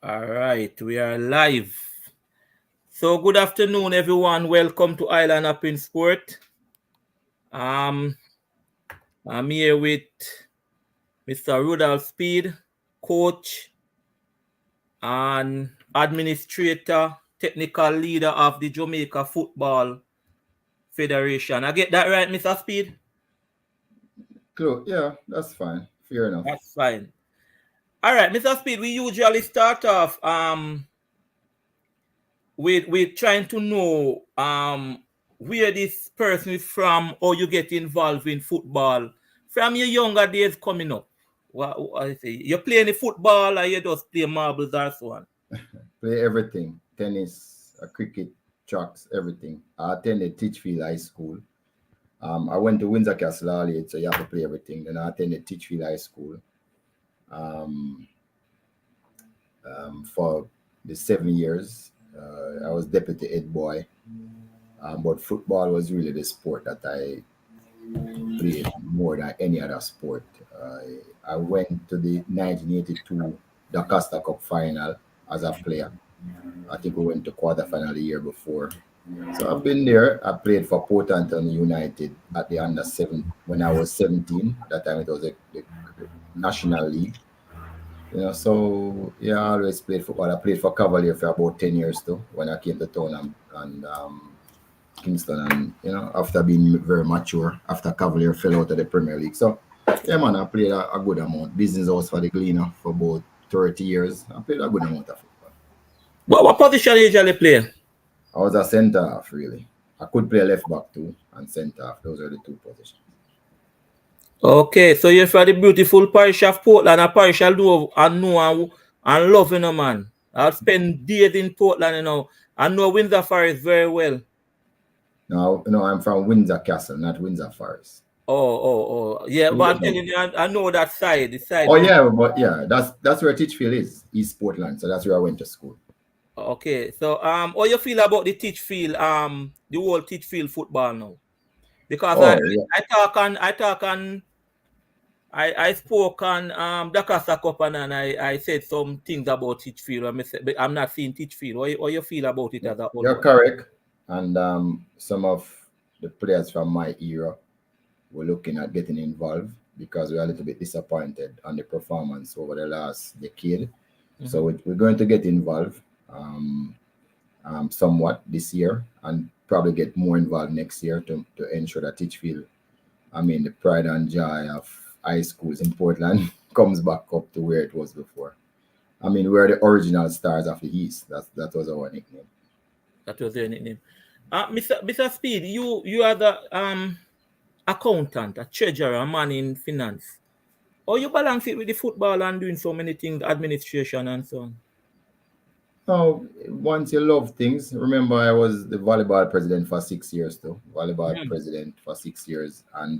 All right, we are live. So good afternoon, everyone. Welcome to Island Up in Sport. Um, I'm here with Mr. Rudolph Speid, coach and administrator, technical leader of the Jamaica Football Federation. I get that right, Mr. Speid? Yeah, that's fine. Fair enough. That's fine. All right, Mr. Speid. We usually start off with trying to know where this person is from or you get involved in football from your younger days coming up. What I say? You play any football or you just play marbles or so on? Play everything. Tennis, cricket, tracks, everything. I attended Teachfield High School. I went to Windsor Castle earlier, so you have to play everything. Then I attended Teachfield High School um, for the 7 years. I was deputy head boy. But football was really the sport that I played more than any other sport. I went to the 1982 the Costa Cup final as a player. I think we went to quarterfinal the year before. So I've been there. I played for Port Anthony United at the under seven when I was 17. At that time it was the National League. So yeah, I always played football. I played for Cavalier for about 10 years too when I came to town and Kingston, and after being very mature, after Cavalier fell out of the Premier League. So yeah, man, I played a good amount. Business house for the Gleaner for about 30 years. I played a good amount of football. What position you usually play? I was a centre half, really. I could play left back too and centre half. Those are the two positions. Okay, so you're from the beautiful parish of Portland, a parish I know and love, man. I've spent days in Portland, I know Windsor Forest very well. Now, I'm from Windsor Castle, not Windsor Forest. Yeah, but I'm telling you, I know that side. The side. Oh yeah, but yeah, that's where Teachfield is, East Portland. So that's where I went to school. Okay, so how you feel about the Teachfield, the whole Teachfield football now? Because Oh yeah. I spoke on the Casa Cup and I said some things about Teachfield. I'm not seeing Teachfield. How you feel about it as a whole? You're correct. And some of the players from my era were looking at getting involved because we are a little bit disappointed on the performance over the last decade. Mm-hmm. So we're going to get involved somewhat this year and probably get more involved next year to ensure that Teachfield, the pride and joy of high schools in Portland comes back up to where it was before. We're the original stars of the East. That was our nickname. That was your nickname. Mr. Speid, you are the accountant, a treasurer, a man in finance. Or you balance it with the football and doing so many things, administration and so on? Oh, once you love things, remember I was the volleyball president for 6 years too. President for 6 years. And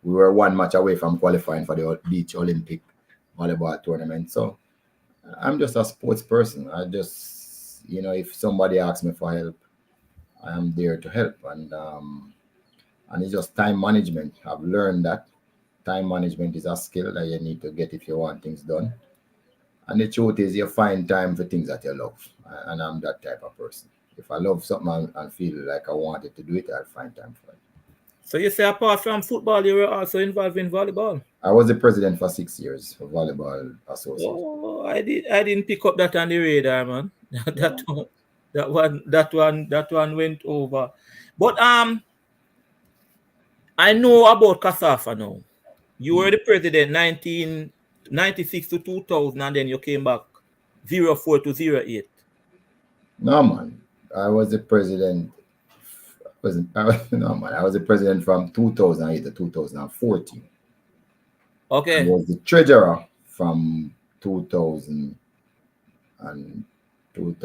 we were one match away from qualifying for the Beach Olympic volleyball tournament. So I'm just a sports person. I just, if somebody asks me for help, I'm there to help. And it's just time management. I've learned that time management is a skill that you need to get if you want things done. And the truth is, you find time for things that you love. And I'm that type of person. If I love something and feel like I wanted to do it, I'll find time for it. So you say apart from football, you were also involved in volleyball? I was the president for 6 years for Volleyball Association. Oh, I didn't pick up that on the radar, man. that one went over. But I know about CASAFA now. You were the president 1996 to 2000, and then you came back 04 to 08. No, man. I was the president. I was the president from 2008 to 2014. Okay. I was the treasurer from 2002 to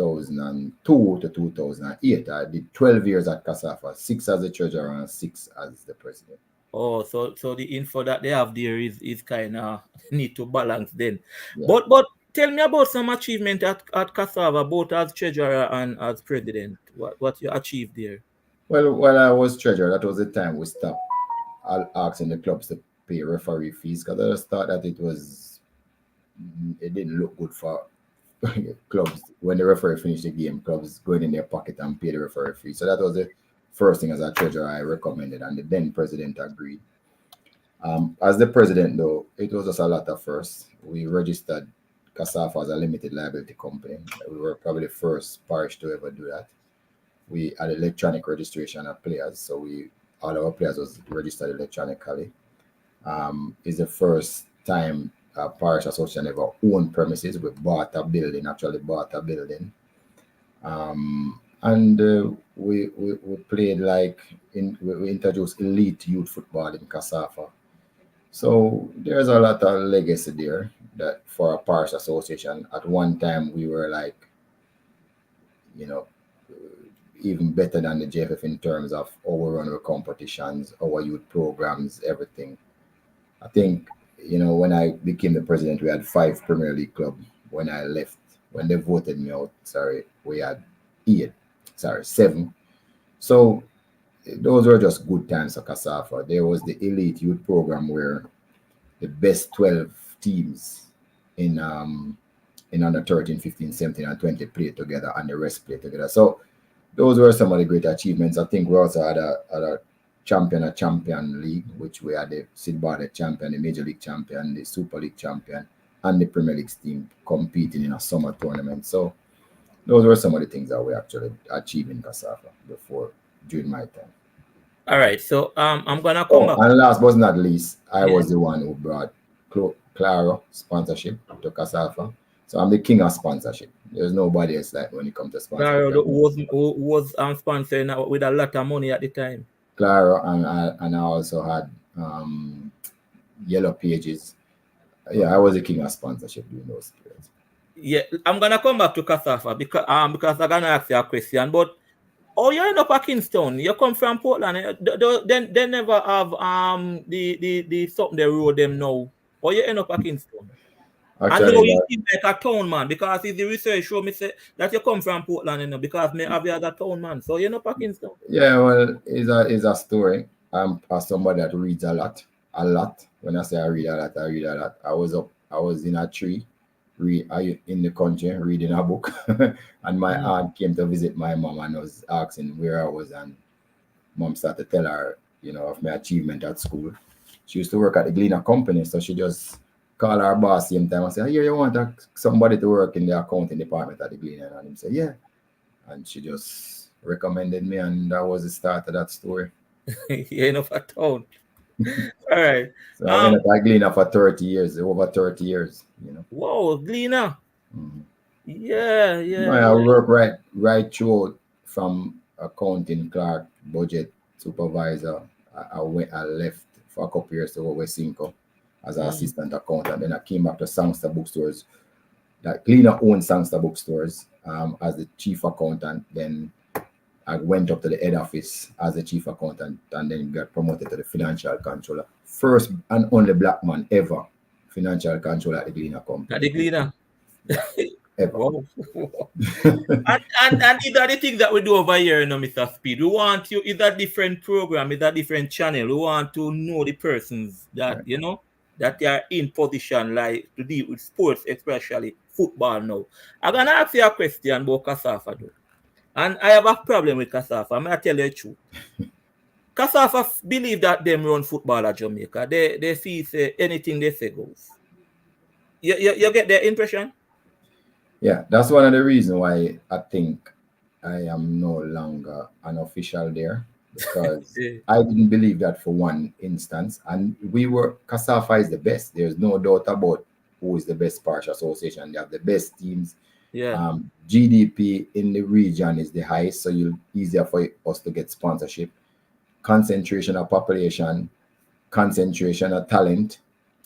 2008. I did 12 years at CASAFA, 6 as the treasurer and 6 as the president. Oh, so the info that they have there is kind of need to balance then. Yeah. But tell me about some achievement at CASAFA, both as treasurer and as president. What you achieved there? Well, while I was treasurer, that was the time we stopped asking the clubs to pay referee fees because I just thought that it didn't look good for clubs, when the referee finished the game, clubs going in their pocket and pay the referee fee. So that was the first thing as a treasurer I recommended, and the then president agreed. As the president, though, it was just a lot of firsts. We registered CASAFA as a limited liability company. We were probably the first parish to ever do that. We had electronic registration of players, so all our players was registered electronically. It's the first time a parish association ever owned premises. We bought a building, actually bought a building. And we played we introduced elite youth football in CASAFA. So there's a lot of legacy there that for a parish association. At one time we were you know, even better than the JFF in terms of our run our competitions, our youth programs, everything. I think, when I became the president, we had 5 Premier League clubs. When I left, when they voted me out, we had 7. So those were just good times for CASAFA. There was the elite youth program where the best 12 teams in under 13, 15, 17, and 20 played together, and the rest played together. So those were some of the great achievements. I think we also had a champion league, which we had the Sid Barnett champion, the Major League champion, the Super League champion, and the Premier League team competing in a summer tournament. So those were some of the things that we actually achieved in CASAFA during my time. All right, so I'm gonna come back. And last but not least, I was the one who brought Claro sponsorship to CASAFA. So I'm the king of sponsorship. There's nobody else like when it comes to sponsorship. Claro was sponsoring with a lot of money at the time. Claro, and I also had Yellow Pages. Yeah, I was the king of sponsorship during those periods. Yeah, I'm gonna come back to CASAFA because I'm gonna ask you a question. But you end up at Kingston. You come from Portland. They never have the something they road them now. Or you end up at Kingston. Actually, and now you seem like a town man because if the research show me say that you come from Portland, because me have you as a town man. So you're not at Kingston. Yeah, well, it's a story. I'm somebody that reads a lot. When I say I read a lot, I was in a tree, in the country reading a book, and my aunt came to visit my mom and was asking where I was, and mom started to tell her, of my achievement at school. She used to work at the Gleaner company, so she just called her boss same time and said, "Here, you want somebody to work in the accounting department at the Gleaner?" And he said, "Yeah," and she just recommended me, and that was the start of that story. You enough at town. All right. So I ended up at Gleaner for 30 years, over 30 years, Whoa, Gleaner. Mm-hmm. Yeah. I work right through from accounting clerk, budget supervisor. I left for a couple years to work with Cinco as an assistant accountant. Then I came back to Sangster Bookstores. That Gleaner owned Sangster Bookstores as the chief accountant. Then I went up to the head office as the chief accountant, and then got promoted to the financial controller. First and only black man ever financial controller at the Gleaner company. At the Gleaner? Ever. Wow. and these are the things that we do over here, Mr. Speid. We want you, it's a different program, it's a different channel. We want to know the persons that, that they are in position like to deal with sports, especially football now. I'm going to ask you a question about CASAFA though. And I have a problem with CASAFA. I'm going to tell you the truth. CASAFA believe that them run football at Jamaica. They see say anything they say goes. You get their impression? Yeah, that's one of the reasons why I think I am no longer an official there, because I didn't believe that for one instance. And CASAFA is the best. There's no doubt about who is the best parish association. They have the best teams. Yeah. GDP in the region is the highest, so it's easier for us to get sponsorship. Concentration of population, concentration of talent,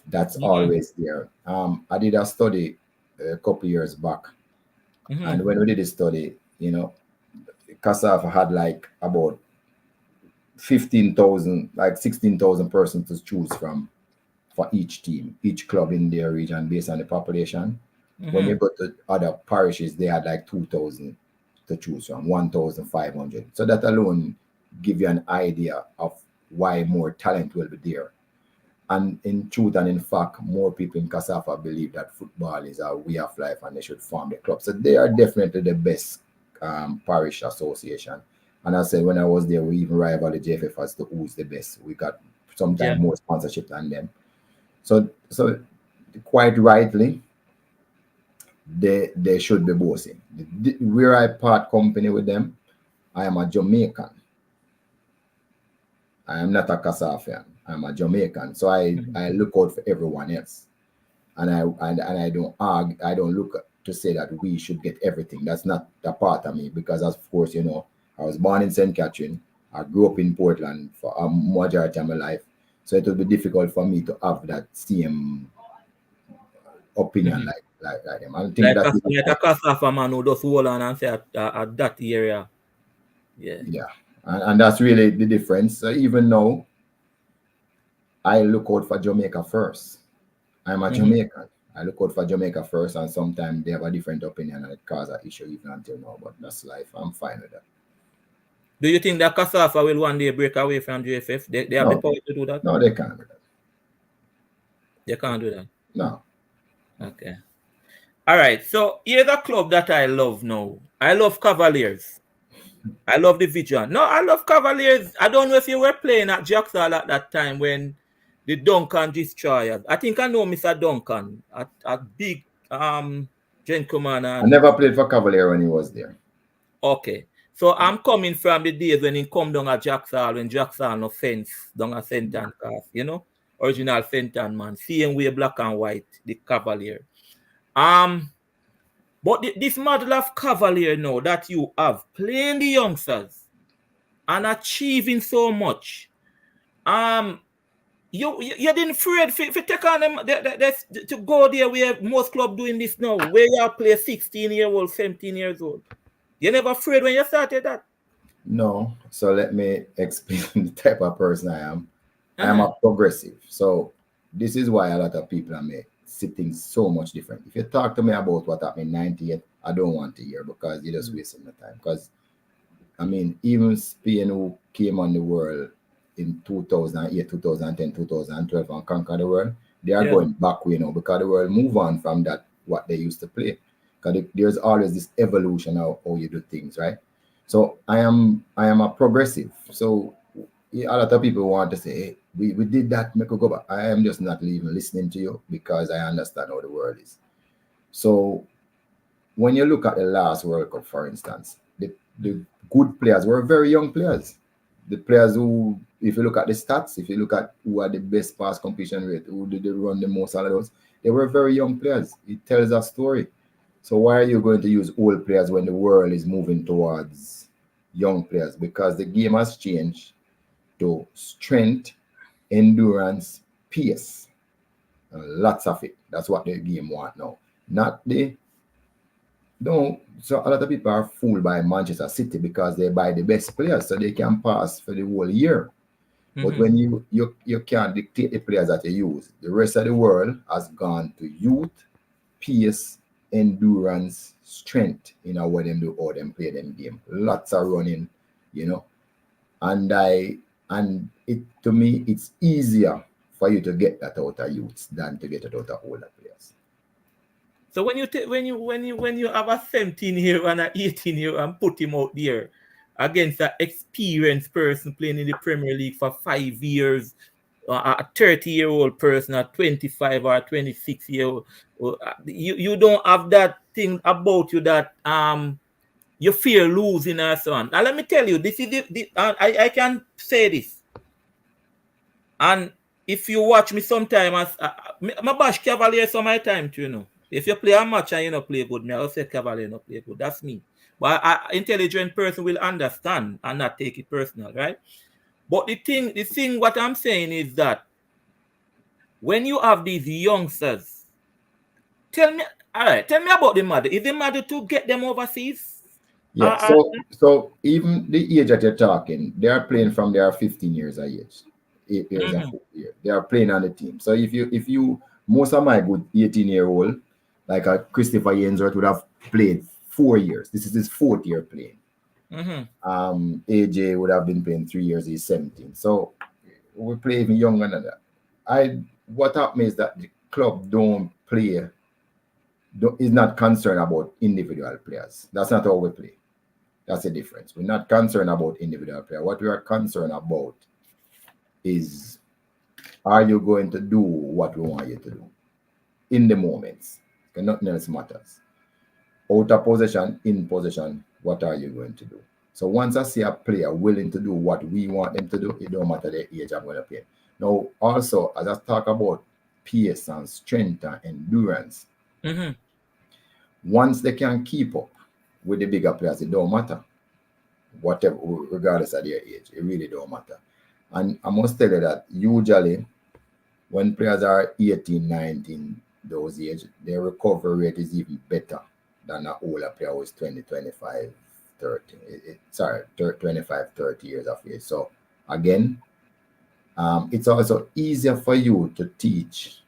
that's always there. I did a study a couple years back, and when we did the study, CASAFA had like about 15,000, like 16,000 persons to choose from for each team, each club in their region based on the population. When you go to other parishes, they had like 2,000 to choose from, 1,500. So that alone give you an idea of why more talent will be there. And in truth and in fact, more people in Kasafa believe that football is a way of life and they should form the club. So they are definitely the best parish association. And I said when I was there, we even rival the JFF as to who's the best. We got Yeah. sometimes more sponsorship than them. So quite rightly, they should be bossing. Where I part company with them, I am a Jamaican. I am not a Kasafian. I'm a Jamaican. So I look out for everyone else. And I don't argue, I don't look to say that we should get everything. That's not a part of me because of course, I was born in St. Catherine. I grew up in Portland for a majority of my life. So it will be difficult for me to have that same opinion like them. I think Like that a, like a Kasafa man who does hold on and say at that area. Yeah. yeah. And that's really the difference. So even now, I look out for Jamaica first. I'm a Jamaican. I look out for Jamaica first, and sometimes they have a different opinion and it causes an issue even until now. But that's life. I'm fine with that. Do you think that Kasafa will one day break away from JFF? They have the No, power to do that? no, they can't do that. They can't do that. No. Okay. All right. So here's a club that I love now. I love Cavaliers. I love the vision. No, I love Cavaliers. I don't know if you were playing at Jacksal at that time when the Duncan Destroyers. I think I know Mr. Duncan, a big gentleman. I never played for Cavalier when he was there. Okay. So I'm coming from the days when he come down at Jacksal, when Jacksal no fence down at Fenton cast, original Fenton man. Same way black and white, the Cavalier. But this model of Cavalier now that you have, playing the youngsters and achieving so much, you didn't afraid to take on them to go there where most clubs doing this now, where you play 16-year-old, 17 years old. You never afraid when you started that? No. So let me explain the type of person I am. I am a progressive. So this is why a lot of people are sitting so much different. If you talk to me about what happened in 98, I don't want to hear because you're just wasting the time. Because, I mean, even Spain who came on the world in 2008, 2010, 2012 and conquered the world, they are going back way now because the world move on from that, what they used to play. Because there's always this evolution of how you do things, right? So I am a progressive. So a lot of people want to say, hey, we did that, make it go back. I am just not even listening to you because I understand how the world is. So when you look at the last World Cup, for instance, the good players were very young players. The players who, if you look at the stats, if you look at who are the best pass completion rate, who did they run the most out of those, they were very young players. It tells a story. So why are you going to use old players when the world is moving towards young players? Because the game has changed to strength, endurance, pace. Lots of it. That's what the game want now. Not the don't. So a lot of people are fooled by Manchester City because they buy the best players so they can pass for the whole year. But when you can't dictate the players that you use, the rest of the world has gone to youth, pace, endurance, strength, what them do, or them play them game. Lots of running, and it to me it's easier for you to get that out of youths than to get it out of older players. So when you have a 17-year and an 18-year and put him out there against an experienced person playing in the Premier League for 5 years, a 30-year-old person, a 25 or 26-year-old, you don't have that thing about you that you fear losing or so on. Now let me tell you, this is I can say this, and if you watch me sometime, my bash Cavalier some my time too, If you play a match and you not play good, I'll say Cavalier not play good. That's me. But an intelligent person will understand and not take it personal, right? But the thing what I'm saying is that when you have these youngsters, tell me about the mother. Is the mother to get them overseas? Yeah. So even the age that you're talking, they are playing from they are 15 years of age. 8 years of year. They are playing on the team. So if you most of my good 18-year-old, like a Christopher Yainsworth would have played 4 years. This is his 4th year playing. AJ would have been playing 3 years, he's 17. So we play even younger than that. what happened is that the club don't play, is not concerned about individual players. That's not how we play. That's the difference. We're not concerned about individual players. What we are concerned about is, are you going to do what we want you to do in the moments? Okay, nothing else matters. Out of possession, in possession, what are you going to do? So once I see a player willing to do what we want them to do, it don't matter the age I'm going to play. Now, also, as I talk about pace and strength and endurance, once they can keep up with the bigger players, it don't matter. Whatever, regardless of their age, it really don't matter. And I must tell you that usually when players are 18, 19, those age, their recovery rate is even better than an older player who is 20, 25, 30. 25, 30 years of age. So again, it's also easier for you to teach,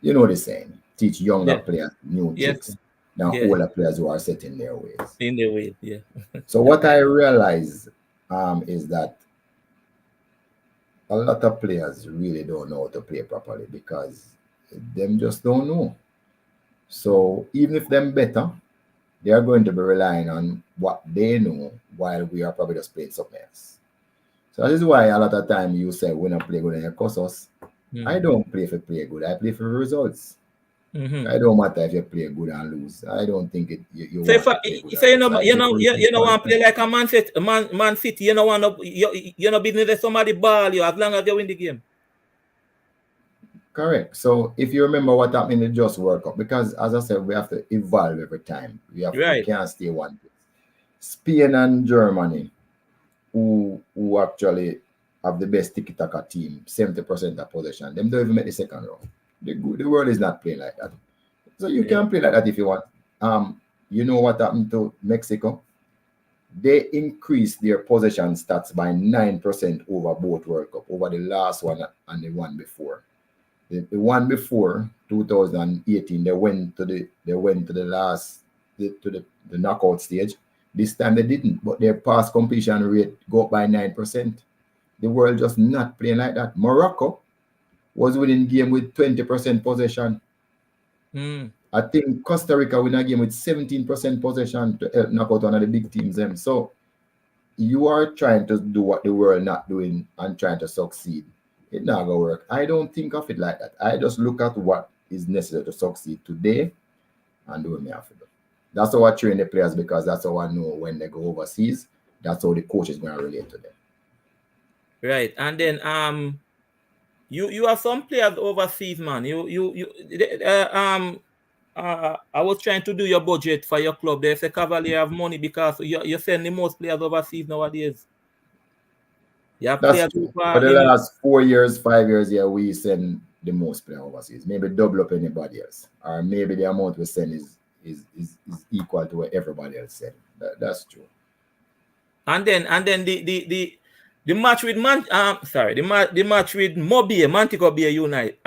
you know the saying, teach younger players new tricks than older players who are set in their ways. In their ways, yeah. So what I realize is that a lot of players really don't know how to play properly because them just don't know. So even if them better, they are going to be relying on what they know while we are probably just playing something else. So this is why a lot of time you say when I play good and you cuss us. I don't play for play good. I play for results. I don't matter if you play good and lose. I don't think it. You so want if you know want to play like a Man City, you know want to you know business somebody ball you as long as you win the game. Correct. So if you remember what happened in the Just World Cup, because as I said, we have to evolve every time. We can't stay one place. Spain and Germany, who actually have the best tiki-taka team, 70% of possession, them don't even make the second round. The world is not playing like that. So you can play like that if you want. You know what happened to Mexico? They increased their possession stats by 9% over both World Cup, over the last one and the one before. The one before 2018, they went to the knockout stage. This time they didn't, but their pass completion rate go up by 9%. The world just not playing like that. Morocco was winning game with 20% possession. I think Costa Rica win a game with 17% possession to help knock out one of the big teams. So you are trying to do what the world not doing and trying to succeed. It's not gonna work. I don't think of it like that. I just look at what is necessary to succeed today and do what I have to do. That's how I train the players because that's how I know when they go overseas. That's how the coach is going to relate to them. Right, and then you have some players overseas, man. I was trying to do your budget for your club. They say Cavalier have money because you send the most players overseas nowadays. That's true. For the last 4 years, 5 years, we send the most players overseas. Maybe double up anybody else, or maybe the amount we send is equal to what everybody else send. That's true. And then the match with the match with Mobile, Montego Bay United,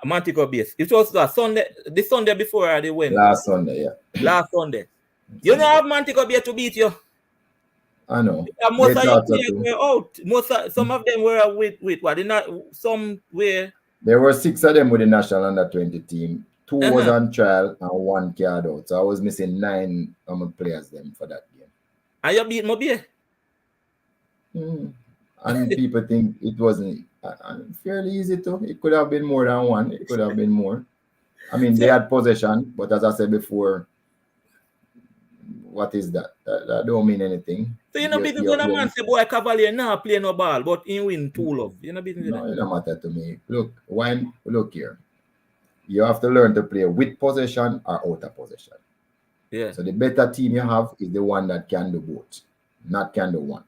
Montego Bay. It was the Sunday before they went. Last Sunday, yeah. Last Sunday. You don't have Montego Bay to beat you. I know. Most of your players were out. Some of them were with what? Some were. There were 6 of them with the national under-20 team. 2 was on trial and 1 card out. So I was missing 9 players them for that game. And you beat Mobile? And people think it wasn't fairly easy too. It could have been more than 1. It could have been more. I mean, they had possession, but as I said before, what is that? That don't mean anything. So you know, business when a man say, boy, Cavalier now play no ball, but he win 2 love. You know, business. No, it don't matter to me. Look here. You have to learn to play with possession or out of possession. Yeah. So the better team you have is the one that can do both, not can do one.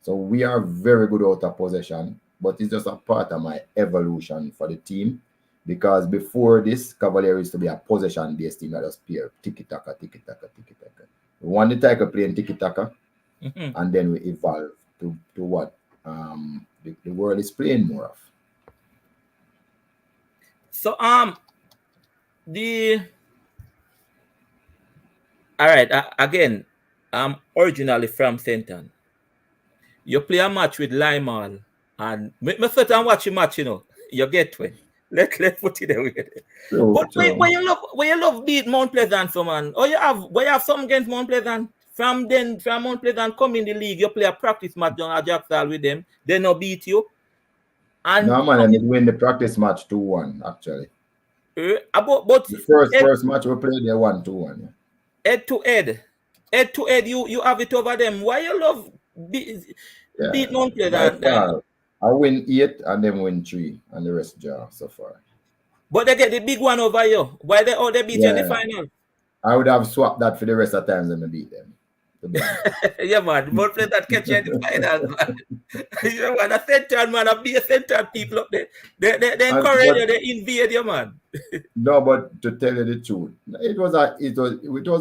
So we are very good out of possession, but it's just a part of my evolution for the team. Because before this, Cavalier used to be a possession-based team that just play tiki-taka. We want the type of playing tiki-taka, and then we evolve to what the world is playing more of. So again, I'm originally from Senton. You play a match with Limal, and me sit and watch a match, you know. You get way. Let's put it that way. True, But true. when you love beat Mount Pleasant, so man, or you have some against Mount Pleasant. From Mount Pleasant come in the league, you play a practice match down at Jacksal with them, they no beat you. And No man, they win the practice match 2-1 actually. but The first match we played, they won 2-1. head to head, you have it over them. Why you love beat Mount By Pleasant? far, I win 8 and them win 3, and the rest draw so far. But they get the big one over you. Why they beat you in the Yeah, final? I would have swapped that for the rest of the times when I beat them. Yeah, man. Mount Pleasant catch you in the finals, man. Yeah, man. A central man, be a central people up there. They encourage you, they invade you, man. No, but to tell you the truth, it was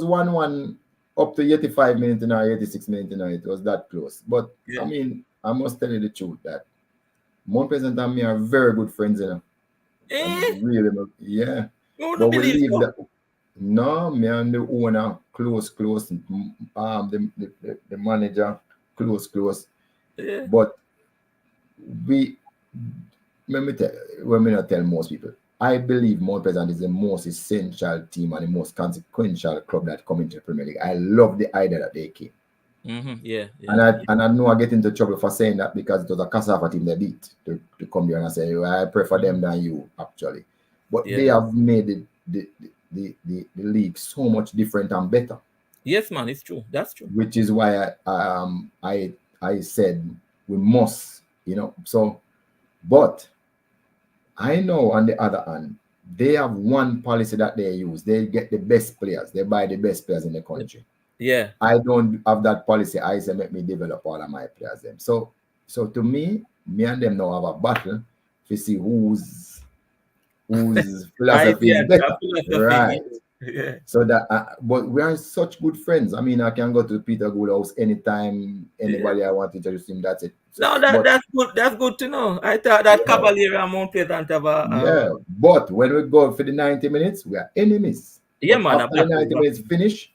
1-1 up to 85 minutes now, 86 minutes now. It was that close. But Yeah. I mean, I must tell you the truth that Mount Pleasant and me are very good friends, you know. Really, yeah. You But don't we believe leave so? that. No, me and the owner close. The manager close. Yeah. But we let me not tell most people. I believe Mount Pleasant is the most essential team and the most consequential club that come into the Premier League. I love the idea that they came. Yeah. And I know I get into trouble for saying that because it was a Cassava team they beat to come here and I say, well, I prefer them than you, actually. But Yeah. they have made the league so much different and better. Yes, man, it's true. That's true. Which is why I said we must, So, but I know on the other hand, they have one policy that they use. They get the best players. They buy the best players in the country. Yeah. I don't have that policy. I say make me develop all of my players. Them. So to me and them now have a battle to see whose philosophy is better. Right. Yeah. So that, but we are such good friends. I mean, I can go to Peter Good house anytime, anybody I want to introduce him. That's it. So, No, that's good. That's good to know. I thought that Cavalier and Mount Pleasant have yeah. But when we go for the 90 minutes, we are enemies. Yeah, But man. after the 90 minutes finish,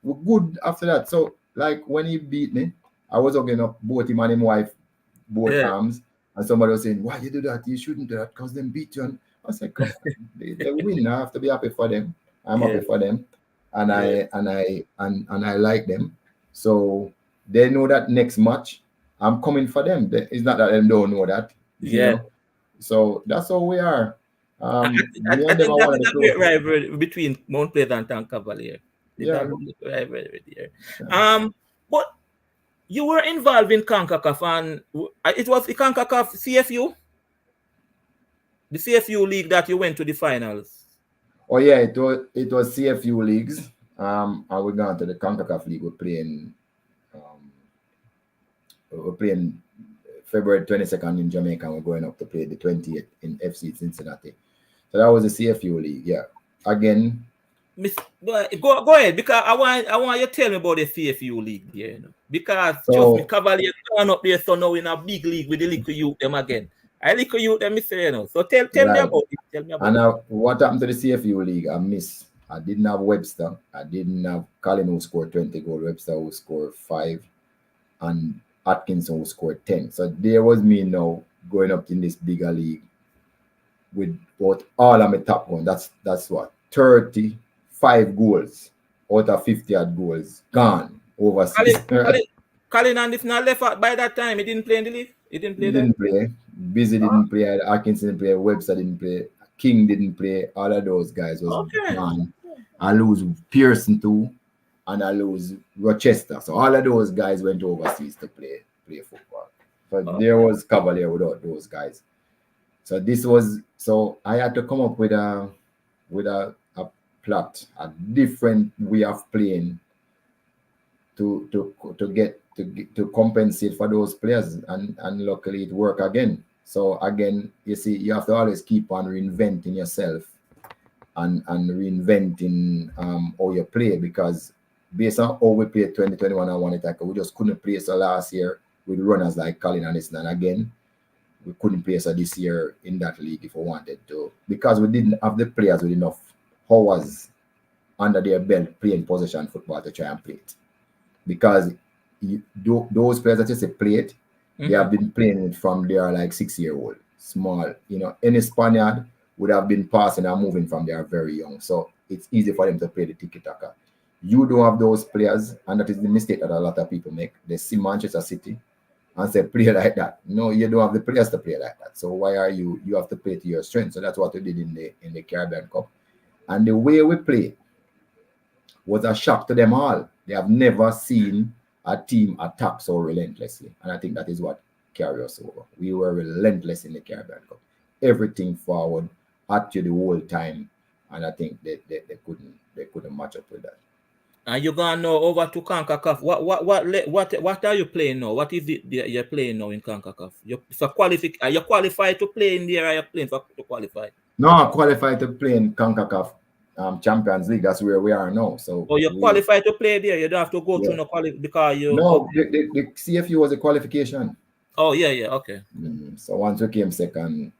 we're good after that. So, like when he beat me, I was hugging up both him and his wife, both arms, and somebody was saying, "Why you do that? You shouldn't do that because them beat you." And I said, "Come on, they win. I have to be happy for them. I'm happy for them, and I like them. So they know that next match I'm coming for them. It's not that they don't know that, you know. So that's how we are. I Me and them think are that one of is the a great closest. rivalry between Mount Pleasant and Cavalier. It's a good rivalry there. But you were involved in CONCACAF, and it was the CONCACAF CFU, the CFU league that you went to the finals. Oh yeah, it was CFU leagues. And we're going to the CONCACAF league. We're playing February 22nd in Jamaica, and we're going up to play the 20th in FC Cincinnati. So that was the CFU league. Yeah. Again. Go ahead, because I want you to tell me about the CFU league there, you know? Because trust me, Cavalier gone up there, so now in a big league with the little youth them again. I little youth them, say, you know. So tell me about it. Tell me about it. What happened to the CFU league? I didn't have Webster. I didn't have Colin who scored 20 goals. Webster who scored 5, and Atkinson who scored 10. So there was me now going up in this bigger league with both all of my top one. That's what 35 goals out of 50 odd goals gone overseas. Colin and if not left out by that time, he didn't play in the league. He didn't play. Busy didn't play. Atkinson didn't play. Webster didn't play. King didn't play. All of those guys was gone. I lose Pearson too, and I lose Rochester. So all of those guys went overseas to play football. So there was Cavalier without those guys. So I had to come up with a plot, a different way of playing to compensate for those players, and luckily it worked again. So again, you see, you have to always keep on reinventing yourself and reinventing how you play, because based on how we played 2021 and one attack, we just couldn't play so last year with runners like Colin and this, and again we couldn't play so this year in that league if we wanted to, because we didn't have the players with enough hours under their belt playing possession football to try and play it. Because those players that just play it, they have been playing it from they are like 6-year-old. small. Any Spaniard would have been passing and moving from they are very young. So it's easy for them to play the tiki-taka. You don't have those players, and that is the mistake that a lot of people make. They see Manchester City and say, play like that. No, you don't have the players to play like that. So why are you have to play to your strength? So that's what we did in the Caribbean Cup. And the way we play was a shock to them all. They have never seen a team attack so relentlessly. And I think that is what carried us over. We were relentless in the Caribbean Cup. Everything forward, at you the whole time. And I think they couldn't match up with that. And you're gonna know over to CONCACAF. What are you playing now? What is you're playing now in CONCACAF? Are you qualified to play in there? Are you playing to qualify? No, I qualified to play in CONCACAF Champions League. That's where we are now. So you're qualified to play there. You don't have to go through no qualify because you. No, the CFU was a qualification. Oh yeah, okay. So once we came second,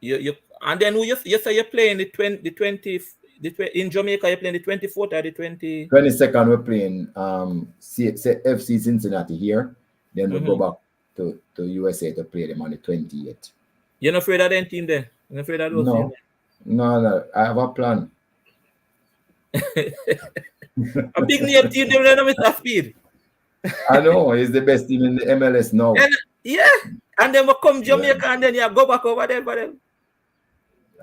you and then you say you're playing the 20 in Jamaica. You're playing the 24th or the 22nd. We're playing FC Cincinnati here. Then we go back to USA to play them on the 28th. You're not afraid of that team there? You're not afraid of those teams? No. I have a plan. A big name team, they don't Mr. Speid. I know, he's the best team in the MLS now. And then we come Jamaica and then you go back over there for them.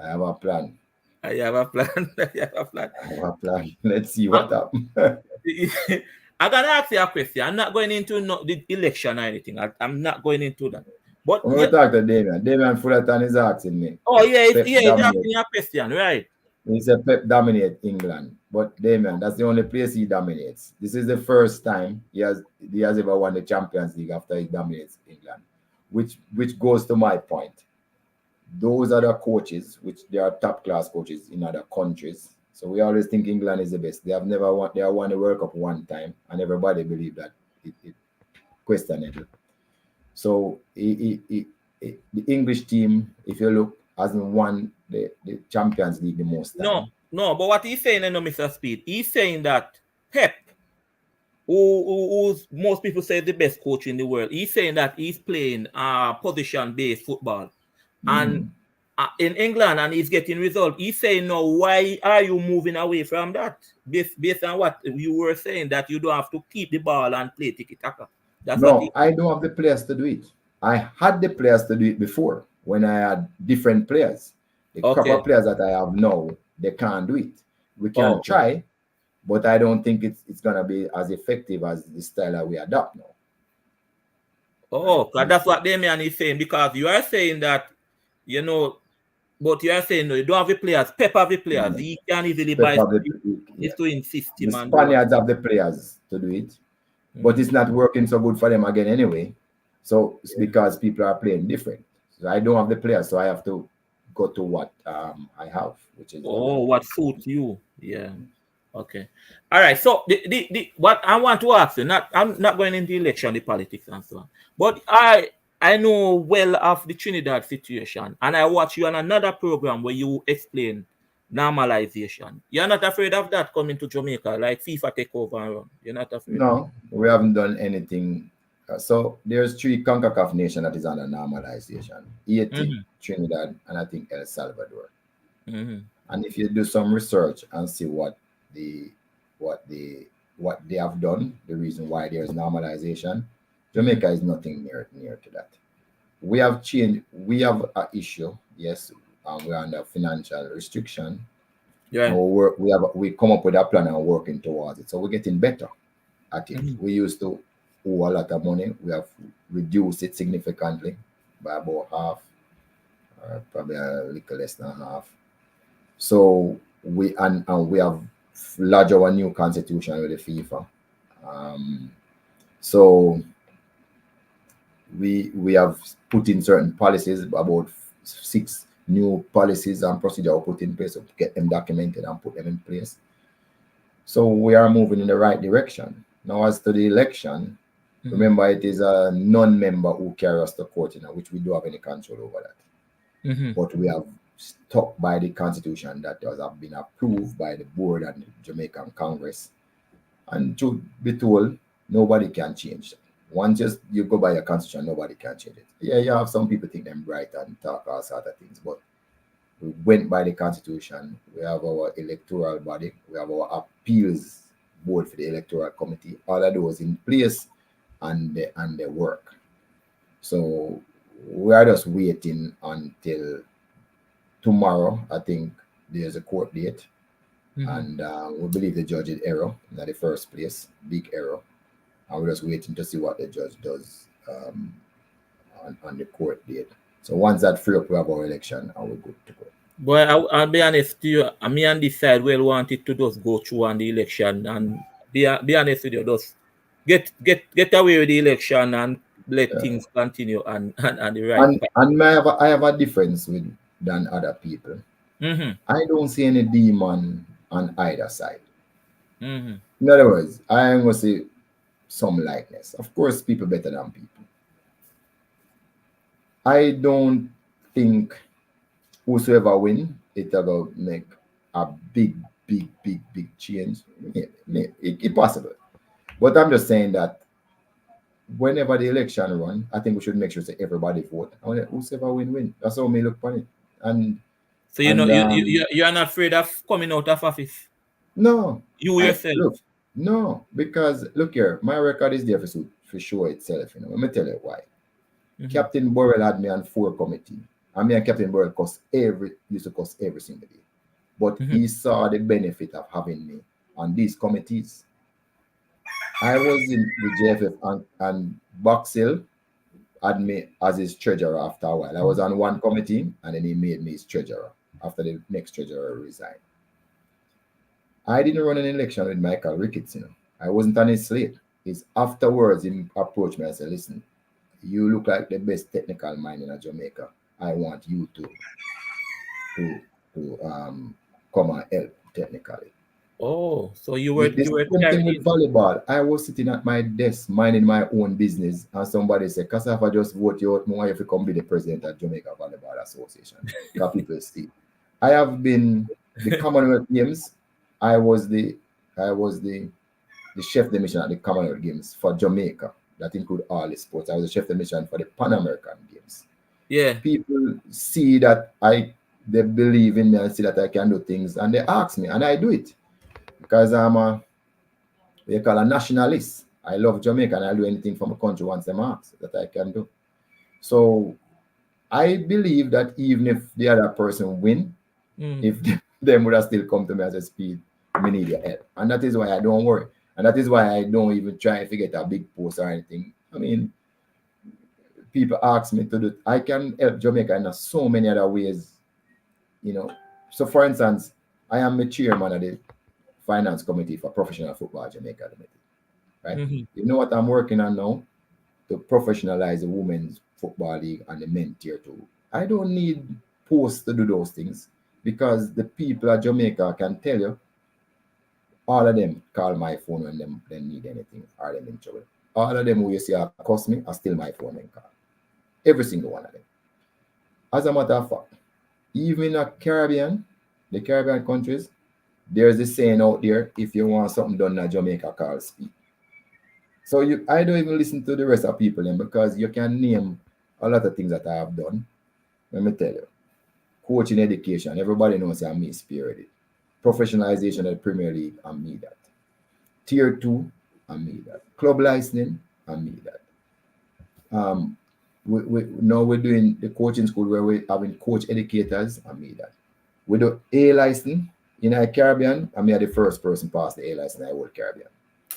I have a plan. I have a plan. Let's see what happens. I'm going to ask you a question. I'm not going into the election or anything. I'm not going into that. But when we talk to Damian Fullerton is asking me. Oh, he's asking you a question, right? He said Pep dominate England. But Damian, that's the only place he dominates. This is the first time he has ever won the Champions League after he dominates England. Which goes to my point. Those are the coaches, which they are top class coaches in other countries. So we always think England is the best. They have won the World Cup one time, and everybody believe that it questionable. So the English team, if you look, hasn't won the Champions League the most time. No, but what he's saying, Mr. Speid, he's saying that Pep, who most people say the best coach in the world, he's saying that he's playing position-based football. And in England, and he's getting results. He's saying, no, why are you moving away from that? Based on what you were saying, that you don't have to keep the ball and play tiki-taka. I don't have the players to do it. I had the players to do it before when I had different players. The couple of players that I have now, they can't do it. We can try, but I don't think it's going to be as effective as the style that we adopt now. Because that's what Damian is saying, because you are saying that, but you are saying no, you don't have the players. Pep have the players. He can easily buy it to insist him. The Spaniards have the players to do it, but it's not working so good for them again anyway. So it's because people are playing different. So I don't have the players, so I have to go to what I have, which is what suits you. Yeah. Okay. All right. So the what I want to ask you, I'm not going into the election, the politics and so on, but I know well of the Trinidad situation, and I watch you on another program where you explain normalization. You're not afraid of that coming to Jamaica, like FIFA take over and run? You're not afraid? No, we haven't done anything. So there's 3 CONCACAF nations that is under normalization: Haiti, Trinidad, and I think El Salvador. And if you do some research and see what they have done, the reason why there's normalization, Jamaica is nothing near to that. We have changed. We have an issue. Yes, we're under financial restriction. Yeah. We come up with a plan and working towards it. So we're getting better at it. We used to owe a lot of money. We have reduced it significantly by about half, or probably a little less than half. So we have lodged our new constitution with the FIFA. So we have put in certain policies, about 6 new policies and procedures put in place to get them documented and put them in place. So we are moving in the right direction. Now, as to the election, remember it is a non-member who carry us to court, which we don't have any control over that. But we have stuck by the constitution that has been approved by the board and the Jamaican Congress. And to be told, nobody can change that. Once just you go by your constitution, nobody can change it. Yeah, you have some people think them bright and talk all sort of things, but we went by the constitution. We have our electoral body. We have our appeals board for the electoral committee. All of those in place, and they work. So we are just waiting until tomorrow. I think there's a court date, and we believe the judge did error in the first place, big error, and we're just waiting to see what the judge does on the court date. So once that free up, we have our election, and we're good to go. Boy, I'll be honest to you. Me and this side well wanted to just go through on the election and be honest with you, just get away with the election and let things continue and the right path. And I have a difference with than other people. I don't see any demon on either side. In other words, I am going to say some likeness. Of course, people better than people. I don't think whosoever win, it will make a big change. It's possible. But I'm just saying that whenever the election run, I think we should make sure that everybody vote. And whosoever win. That's how me look upon it. And so you're not afraid of coming out of office? No. You yourself? Look, no, because look here, my record is there for show itself. Let me tell you why. Captain Burrell had me on 4 committee. And me and Captain Burrell used to cuss every single day. But he saw the benefit of having me on these committees. I was in the JFF and Box Hill had me as his treasurer after a while. I was on 1 committee and then he made me his treasurer after the next treasurer resigned. I didn't run an election with Michael Ricketts. I wasn't on his slate. It's afterwards he approached me and said, listen, you look like the best technical mind in Jamaica. I want you to come and help technically. Oh, so you were thing with volleyball. I was sitting at my desk minding my own business, and somebody said, Kasafa just vote you out more if you come be the president of Jamaica Volleyball Association. Because people see. I have been the Commonwealth Games. I was the chef de mission at the Commonwealth Games for Jamaica. That include all the sports. I was the chef de mission for the Pan American Games. Yeah. People see that they believe in me and see that I can do things, and they ask me, and I do it. Because I'm a nationalist. I love Jamaica and I'll do anything for my country once them ask that I can do. So I believe that even if the other person win, if them would have still come to me as a Speid, we need your help. And that is why I don't worry. And that is why I don't even try to get a big post or anything. I mean, people ask me to do, I can help Jamaica in so many other ways. So for instance, I am the chairman of the finance committee for professional football Jamaica Limited, right? You know what I'm working on now? To professionalize the women's football league and the men tier 2. I don't need posts to do those things because the people at Jamaica can tell you, all of them call my phone when they need anything or them in trouble. All of them who you see are cost me are still my phone and call. Every single one of them. As a matter of fact, even in the Caribbean countries, there's a saying out there, if you want something done in Jamaica, call Speid. So I don't even listen to the rest of people because you can name a lot of things that I have done. Let me tell you. Coaching education, everybody knows I'm me spirited. Professionalization of the Premier League, I'm me that. Tier 2, I'm me that. Club licensing, I'm me that. Now we're doing the coaching school where we're having coach educators, I'm me that. We do A license. In the Caribbean, I'm the first person past the A license in the whole Caribbean.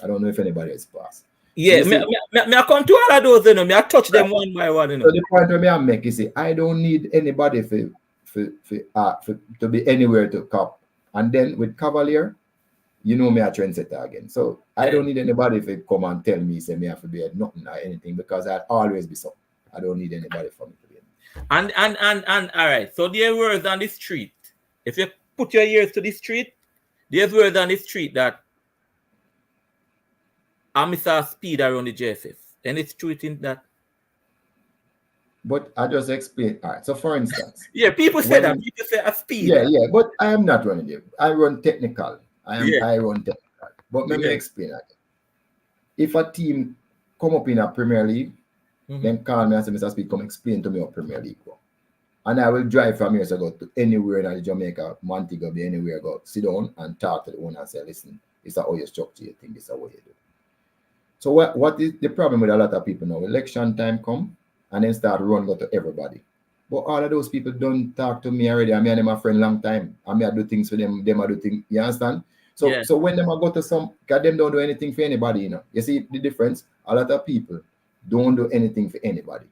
I don't know if anybody else passed. Yeah, so I come to all of those, I touch them one by one. So the point where I make is, I don't need anybody to be anywhere to cop. And then with Cavalier, me a trendsetter again. So I don't need anybody to come and tell me, say me have to be at nothing or anything because I'll always be so. I don't need anybody for me to be. And all right. So there words on the street. If you put your ears to the street, there's words on the street that I miss a Speid around the JFF. And it's truth in that. But I just explained. All right. So for instance. Yeah, people say that. People say a Speid. Yeah. But I am not running it. I run technical. I run technical. But let me explain that. If a team come up in a Premier League, Mhm. then call me and say, Mr. Speed, come explain to me what Premier League go. And I will drive from here to go to anywhere in Jamaica, Montego Bay, anywhere, go sit down and talk to the owner and say, listen, this is how you structure your thing, this is how you do. So what is the problem with a lot of people now? Election time come and then start run go to everybody. But all of those people don't talk to me already. I mean, I'm a friend long time. I mean, I do things for them. Them I do things. You understand? So Yeah. so when them I go to some, God, them don't do anything for anybody. You know. You see the difference? A lot of people don't do anything for anybody,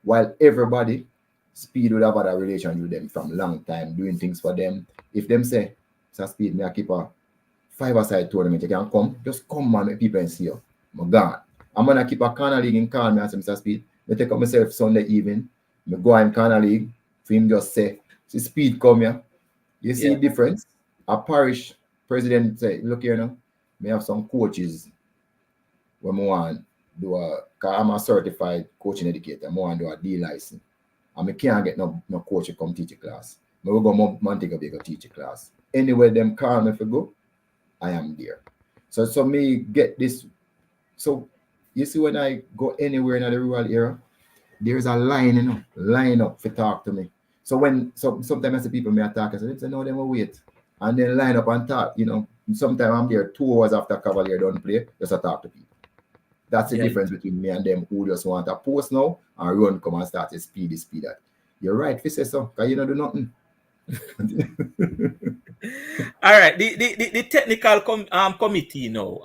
while everybody Speed would have had a relationship with them from long time, doing things for them. If them say, "Sir Speed, me I keep a 5-a-side tournament, you can come, just come man, make people and see you. I'm gone. I'm gonna keep a corner league in call me and say, Mr. Speed, I take up myself Sunday evening, I go in corner league, for him just say, see Speed come here. You see Yeah. difference? A parish president say, look here now, me have some coaches when I want do cause I'm a certified coaching educator, I want do a D license. And I can't get no coach to come teach a class. I will go Montego Bay go teach a class. Anywhere them call me for go, I am there. So me get this. So you see when I go anywhere in the rural area, there's a line, line up to talk to me. So sometimes I see people me attack, I say, no, them will wait. And then line up and talk, sometimes I'm there 2 hours after Cavalier done play, just to talk to people. That's the Yeah. difference between me and them who just want a post now and run come and start to speed that. You're right, if you say so, because you don't do nothing. All right. The technical committee now.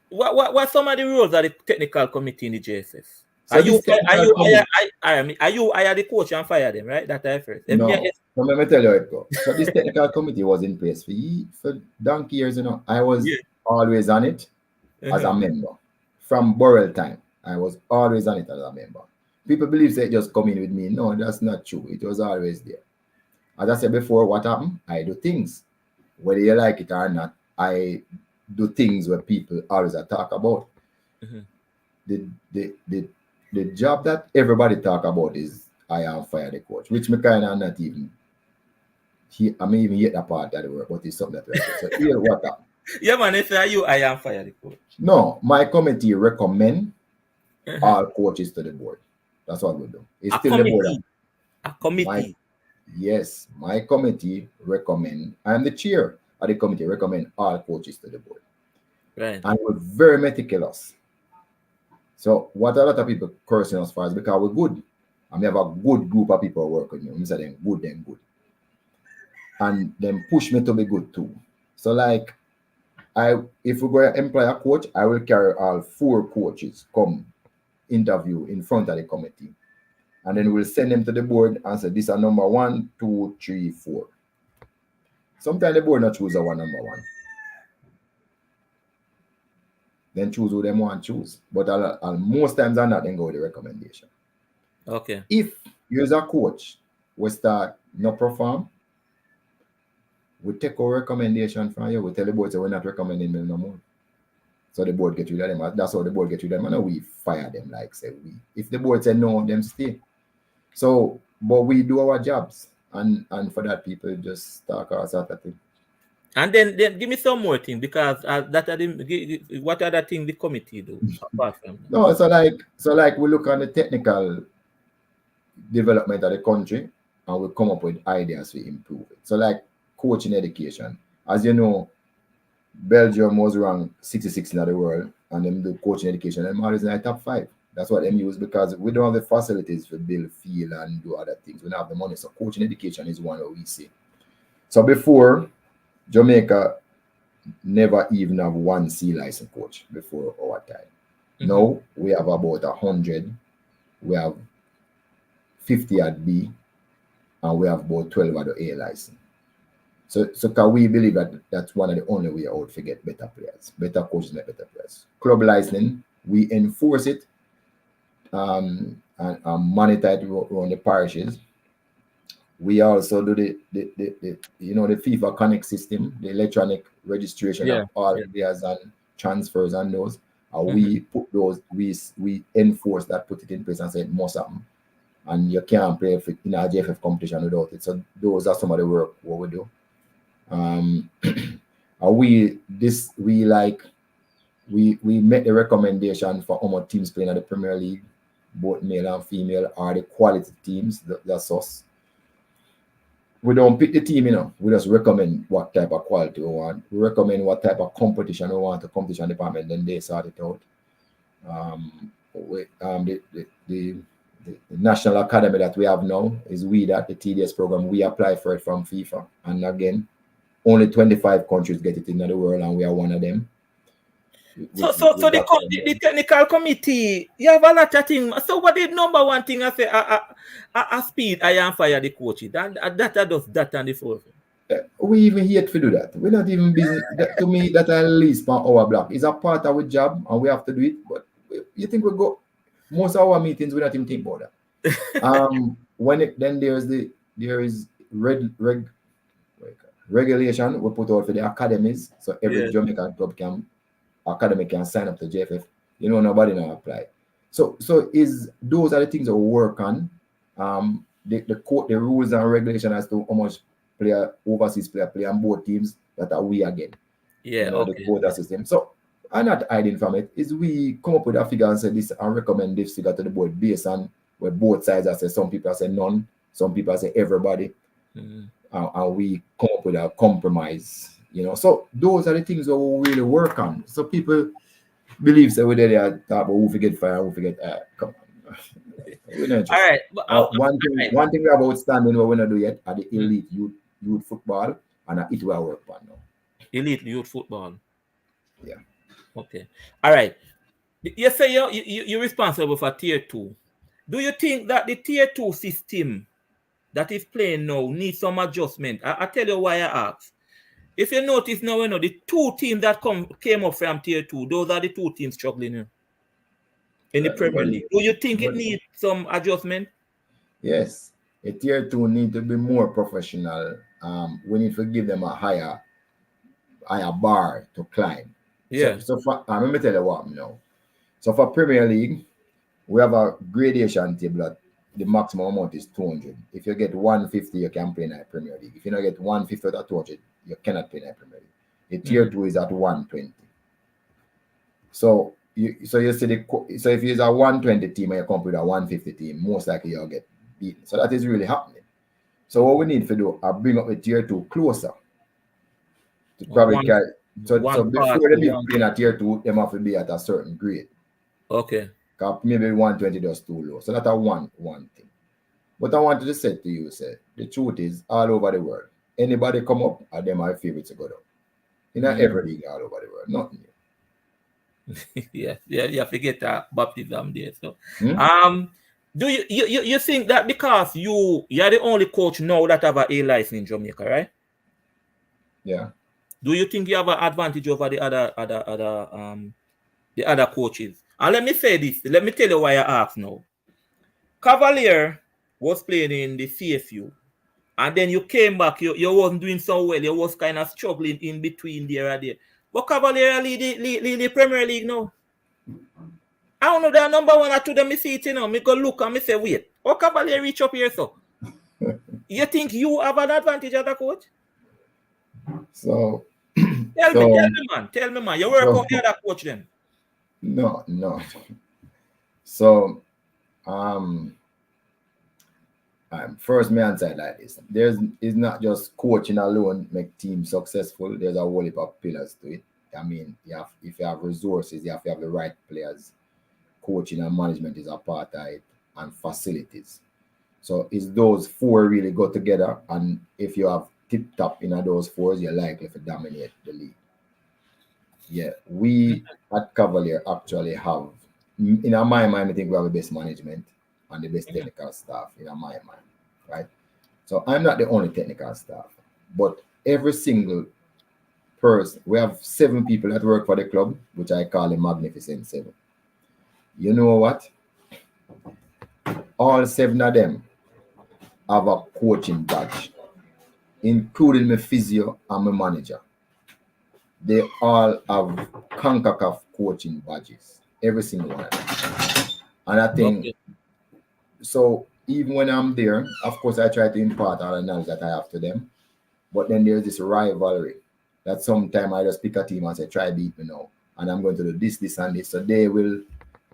What some of the roles of the technical committee in the JFF? Are So you this technical committee, are you hire the coach and fire them, right? That I first. no. So let me tell you how it go. So this technical committee was in place for donkey years, I was Yeah. always on it as a member. From Burrell time, I was always on it as a member. People believe they just come in with me. No, that's not true. It was always there. As I said before, what happened? I do things. Whether you like it or not, I do things where people always talk about. Mhm. The job that everybody talk about is I am fire the coach, which me kind of not even I mean even yet that part of the work, but it's something that we have to. So here what happened? Yeah, man. They say you hire and fire the coach. No, my committee recommend Uh-huh. all coaches to the board. That's what we do. It's A still the board. committee. A My committee. Yes, my committee recommend. I am the chair of the committee. Recommend all coaches to the board, Right. and we're very meticulous. So what a lot of people cursing us for is because we're good, and we have a good group of people working with me. So them good, and them push me to be good too. So like if we go to employ a coach, I will carry all 4 coaches come interview in front of the committee. And then we'll send them to the board and say, this is number 1, 2, 3, 4. Sometimes the board not choose a one number 1. Then choose who them want to choose. But most times than not, then go with the recommendation. Okay. If you as a coach we start not perform, we take our recommendation from you. We tell the board say we're not recommending them no more. So the board get rid of them. That's how the board get rid of them. And we fire them like say we. If the board say no, them stay. So, but we do our jobs, and for that people just talk us out of thing. And then give me some more thing because that are what other thing the committee do apart from that? No, so like we look on the technical development of the country, and we come up with ideas to improve it. So like coaching education, as you know, Belgium was ranked 66 in the world, and them do coaching education, and always in the top 5. That's what them use because we don't have the facilities to build field and do other things. We don't have the money. So coaching education is one that we see. So before, Jamaica never even have 1 C license coach before our time. Now we have about 100. We have 50 at B, and we have about 12 at the A license. So can we believe that that's one of the only way out to get better players, better coaches, and better players. Club licensing, we enforce it and monitor it around the parishes. We also do the FIFA Connect system, the electronic registration of all players and transfers and those. We put those, we enforce that, put it in place and say it must happen. And you can't play in a JFF competition without it. So those are some of the work what we do. we make the recommendation for how much teams playing at the Premier League, both male and female, are the quality teams. That's us. We don't pick the team, we just recommend what type of quality we want. We recommend what type of competition we want, the competition department, then they sort it out. The national academy that we have now is that the TDS program. We apply for it from FIFA, and again, only 25 countries get it in the world, and we are one of them. So the technical committee, you have a lot of things. So what the number one thing I say, Speid, I am fire the coach. That does that and the fourth. We even hate to do that. We're not even busy. To me, that at least per hour block is a part of our job, and we have to do it. But you think we go most of our meetings, we not even think about that. Then there is regulation we put out for the academies, so every Jamaican club academy can sign up to JFF. Nobody now apply. So those are the things that we work on. The rules and regulation as to how much overseas player play on both teams that are we again. The quota system. So I'm not hiding from it. Is we come up with a figure and say this and recommend this figure to the board based on where both sides are say some people say none, some people say everybody. And we come up with a compromise. So those are the things that we really work on. So people believe that we're there talk about who forget fire, who forget come on. All right. One thing we have outstanding what we're not do yet are the elite youth football, and it will work on now. Elite youth football. Yeah. Okay. All right. You say you're responsible for tier 2. Do you think that the tier 2 system that is playing now needs some adjustment? I tell you why I ask. If you notice now, the two teams that came up from tier 2, those are the two teams struggling in the Premier League. Do you think it needs some adjustment? Yes. A tier 2 need to be more professional. We need to give them a higher bar to climb. Yeah. So let me tell you what now. So for Premier League, we have a gradation table that the maximum amount is 200. If you get 150, you can play in the Premier League. If you don't get 150 out of 200, you cannot play in the Premier League. The tier 2 is at 120. So you see so if you're a 120 team and you come with a 150 team, most likely you'll get beaten. So that is really happening. So what we need to do is bring up the tier 2 closer. To probably so before they be playing at tier 2, they have to be at a certain grade. Okay. Maybe 120 just too low. So that's a one thing. But I wanted to say to you, the truth is all over the world. Anybody come up, are them my favorites to go down. In every league all over the world, nothing new. Yeah, you forget that baptism there. So, do you think that because you're the only coach now that have a license in Jamaica, right? Yeah. Do you think you have an advantage over the other coaches? And let me say this. Let me tell you why I ask now. Cavalier was playing in the CFU, and then you came back. You wasn't doing so well. You was kind of struggling in between there and there. But Cavalier lead the Premier League now. I don't know. They're number 1 or 2. Them me see it, Me go look and me say, wait. Oh, Cavalier reach up here, so. You think you have an advantage as a coach? So Tell me, man. You work out the other coach then. No. So, first me answer like this. It's not just coaching alone make team successful. There's a whole heap of pillars to it. I mean, if you have resources, you have to have the right players. Coaching and management is a part of it, and facilities. So it's those 4 really go together, and if you have tip-top in those 4s, you're likely to dominate the league. Yeah, we at Cavalier actually have, in my mind, I think we have the best management and the best technical staff in my mind, right? So I'm not the only technical staff, but every single person, we have 7 people that work for the club, which I call the Magnificent 7. You know what? All 7 of them have a coaching badge, including my physio and my manager. They all have CONCACAF coaching badges, every single one of them. And I think, so even when I'm there, of course, I try to impart all the knowledge that I have to them. But then there's this rivalry that sometimes I just pick a team and say, try beat me now. and I'm going to do this, this, and this. So they will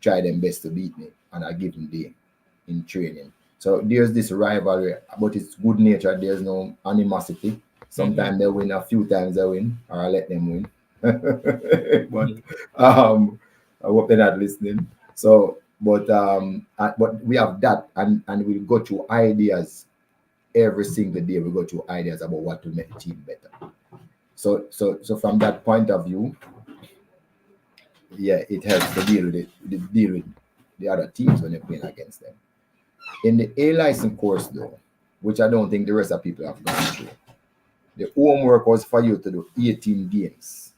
try their best to beat me on a given day in training. So there's this rivalry, but it's good nature. There's no animosity. Sometimes they win, a few times they win, or I let them win. But I hope they're not listening. So, but we have that, and we go through ideas every single day. We go through ideas about what to make the team better. So from that point of view, yeah, it helps to deal with the other teams when you're playing against them. In the A license course, though, which I don't think the rest of people have gone through, the homework was for you to do 18 games.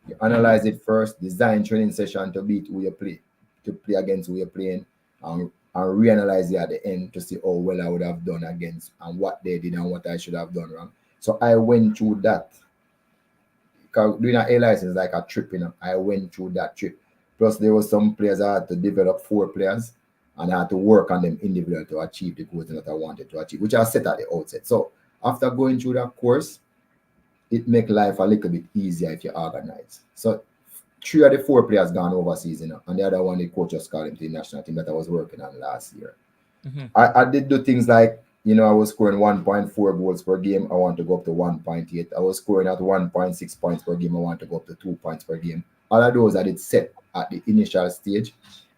You analyze it first, design training session to beat who you play, to play against who you're playing, and reanalyze it at the end to see how well I would have done against and what they did and what I should have done wrong. So I went through that. Because doing an A license is like a trip, I went through that trip. Plus, there were some players I had to develop 4 players, and I had to work on them individually to achieve the goals that I wanted to achieve, which I set at the outset. So after going through that course, it makes life a little bit easier if you organize. So 3 of the 4 players gone overseas, and the other one, the coach just called him to the national team that I was working on last year. I did do things like, I was scoring 1.4 goals per game. I want to go up to 1.8. I was scoring at 1.6 points per game. I want to go up to 2 points per game. All of those I did set at the initial stage.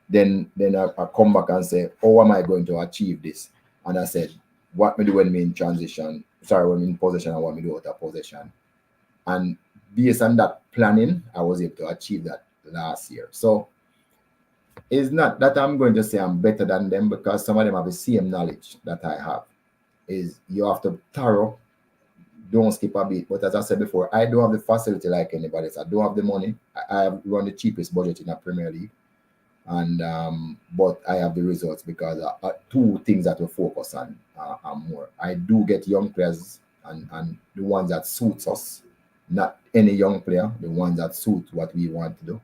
Then I come back and say, how am I going to achieve this? And I said, what me do when me in transition? Sorry, when me in possession, and what me do out of possession. And based on that planning, I was able to achieve that last year. So it's not that I'm going to say I'm better than them, because some of them have the same knowledge that I have. Is you have to thorough, don't skip a beat. But as I said before, I don't have the facility like anybody else. I don't have the money. I run the cheapest budget in the Premier League. And but I have the results because 2 things that we focus on are more. I do get young players and the ones that suits us, not any young player, the ones that suit what we want to do.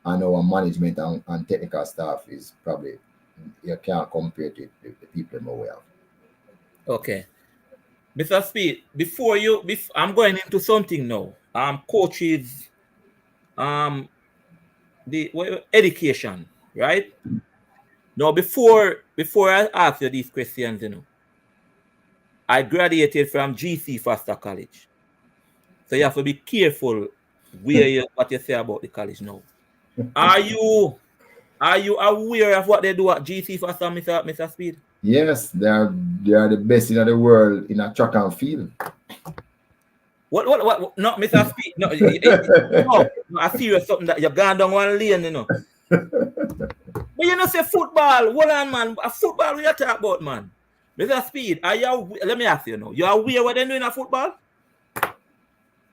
And our management and technical staff is probably, you can't compare to the people that we have. Okay. Mr. Speid, before I'm going into something now. Coaches, the education, right? Now, before I ask you these questions, I graduated from GC Foster College. So you have to be careful what you say about the college now. Are you aware of what they do at GC Foster, Mr. Speid? Yes, they are the best in the world in a track and field. What? No, Mr. Speid. No, no, I serious something that you've gone down one lane, But you say football. Hold on, man. A football we are talking about, man. Mr. Speid, let me ask you now. You are aware what they're doing at football?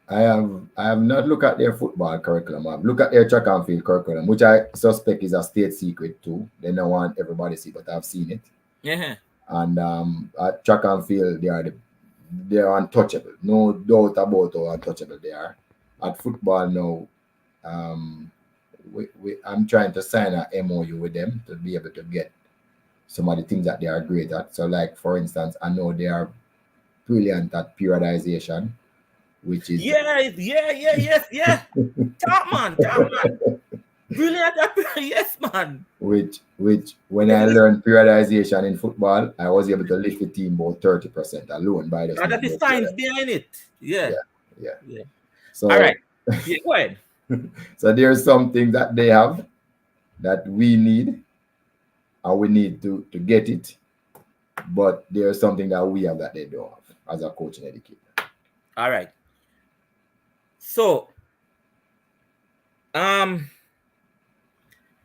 I have not looked at their football curriculum. I've looked at their track and field curriculum, which I suspect is a state secret too. They don't want everybody to see, but I've seen it. Yeah. And at track and field, they are untouchable. No doubt about how untouchable they are. At football now, I'm trying to sign a MOU with them to be able to get some of the things that they are great at. So, like for instance, I know they are brilliant at periodization, which is yes. Top man. Brilliant, yes, man. Which when I learned periodization in football, I was able to lift the team about 30% alone by the. That is science behind it. Yeah. So, all right. Yeah, go ahead. So there's something that they have that we need, and we need to get it. But there's something that we have that they don't have as a coach and educator. All right. So,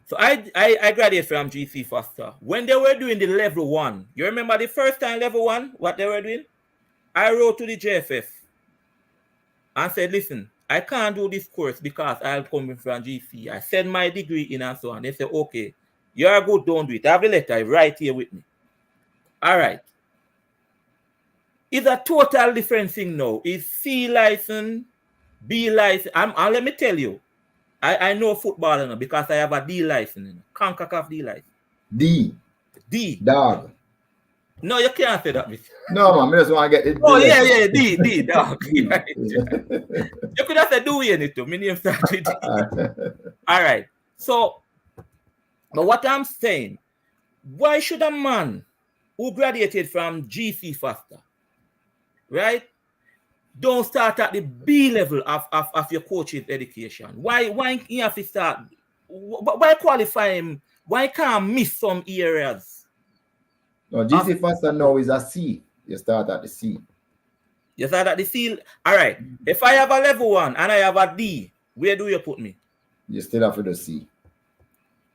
So I graduated from GC Foster. When they were doing the level 1, you remember the first time level 1, what they were doing? I wrote to the JFF and said, listen, I can't do this course because I'm coming from GC. I send my degree in and so on. They said, okay, you're good, don't do it. I have the letter right here with me. All right. It's a total different thing now. It's C license, B license. And let me tell you, I know football now because I have a D license. CONCACAF D license. D. Dog. No, you can't say that. No, man, I just want to get it. Oh, yeah, D, dog. You could have said do it too. My name starts with D. All right. So, but what I'm saying, why should a man who graduated from GC Faster, right, don't start at the B level of your coaching education? Why you have to start? Why qualify him? Why can't miss some areas? No, Of GC Faster now is a C. You start at the C. you start at the C. All right. If I have a level 1 and I have a D, where do you put me? You still have to the C.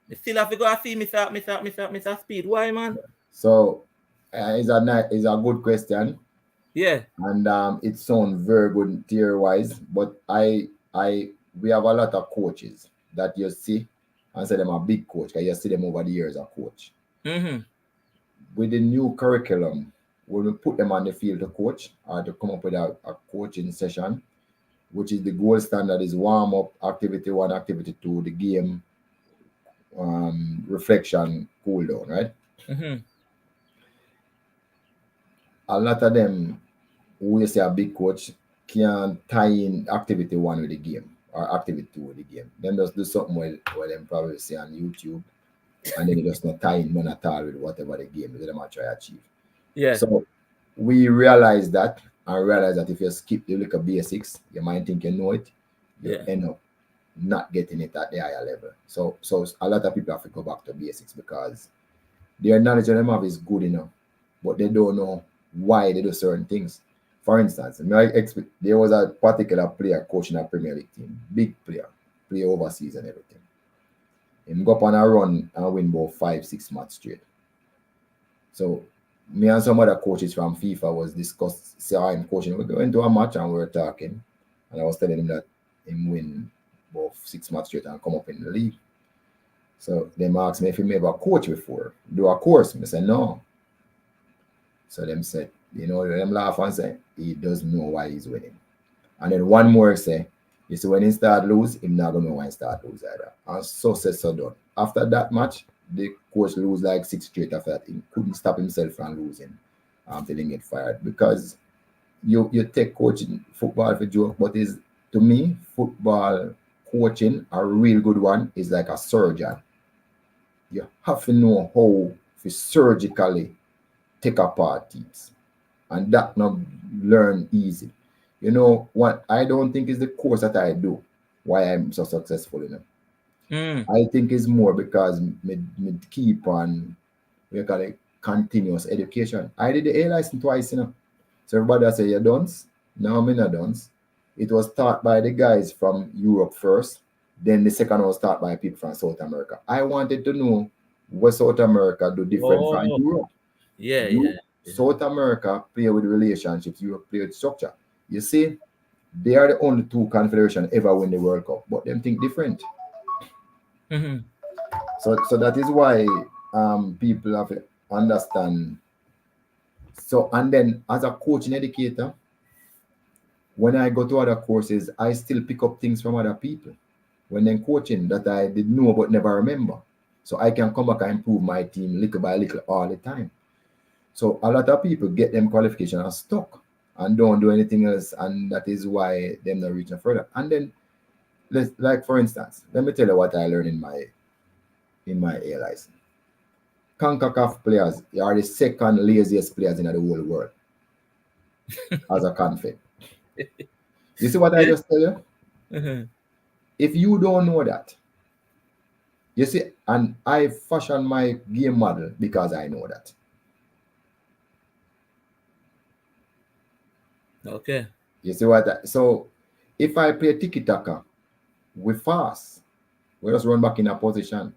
You still have to go and see Mr. Speed. Why, man? So it's a good question, Yeah. and it sounds very good tier wise. But we have a lot of coaches that you see and say them a big coach because you see them over the years a coach. Mm-hmm. With the new curriculum, when we put them on the field to coach or to come up with a coaching session, which is the gold standard is warm up, activity 1, activity 2, the game, reflection, cool down, right? Mm-hmm. A lot of them, who you say a big coach, can tie in activity 1 with the game or activity 2 with the game. Then just do something where them probably see on YouTube, and then you just not tie in none at all with whatever the game is them are try to achieve. Yeah. So we realize that, and realize that if you skip the little basics, you might think you know it, you end up not getting it at the higher level. So a lot of people have to go back to basics because their knowledge of them have is good enough, but they don't know why they do certain things. For instance, there was a particular player coaching a Premier League team, big player, play overseas and everything. Him go up on a run and win about 5-6 matches straight. So me and some other coaches from FIFA was discussed. So I'm coaching. We went to a match and we were talking, and I was telling him that him win about 6 matches straight and come up in the league. So they asked me if he ever coach before, do a course. I said no. So them said, them laugh and say he doesn't know why he's winning. And then one more say, you see when he start lose, him not gonna know why he start lose either. And so said so done. After that match, the coach lose like 6 straight after that. He couldn't stop himself from losing until he get fired. Because you take coaching football for joke, but is to me, football coaching, a real good one, is like a surgeon. You have to know how to surgically take apart things. And that not learn easy. What I don't think is the course that I do why I'm so successful, I think it's more because me keep on we call it continuous education. I did the A license twice, So everybody say you're done. No, I'm not done. It was taught by the guys from Europe first. Then the second was taught by people from South America. I wanted to know what South America do different from Europe. Yeah. South America play with relationships, Europe play with structure. You see, they are the only 2 confederations ever win the World Cup, but them think different. Mm-hmm. So that is why people have to understand. So, and then as a coach and educator, when I go to other courses, I still pick up things from other people when they're coaching that I did know but never remember. So I can come back and improve my team little by little all the time. So a lot of people get them qualification and stuck and don't do anything else, and that is why they're not reaching further. And then, like for instance, let me tell you what I learned in my A license. CONCACAF players are the second laziest players in the whole world as a confed. You see what I just tell you? Mm-hmm. If you don't know that, you see, and I fashion my game model because I know that. Okay. You see what? So if I play tiki taka, we fast. We just run back in a position.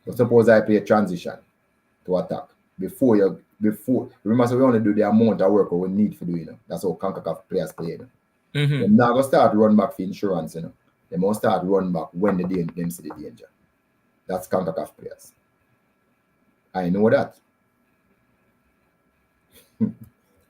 But suppose I play transition to attack before remember, so we only do the amount of work we need to do. That's how CONCACAF players play. Mm-hmm. They're not gonna start run back for insurance. They must start run back when them see the danger. That's CONCACAF players. I know that.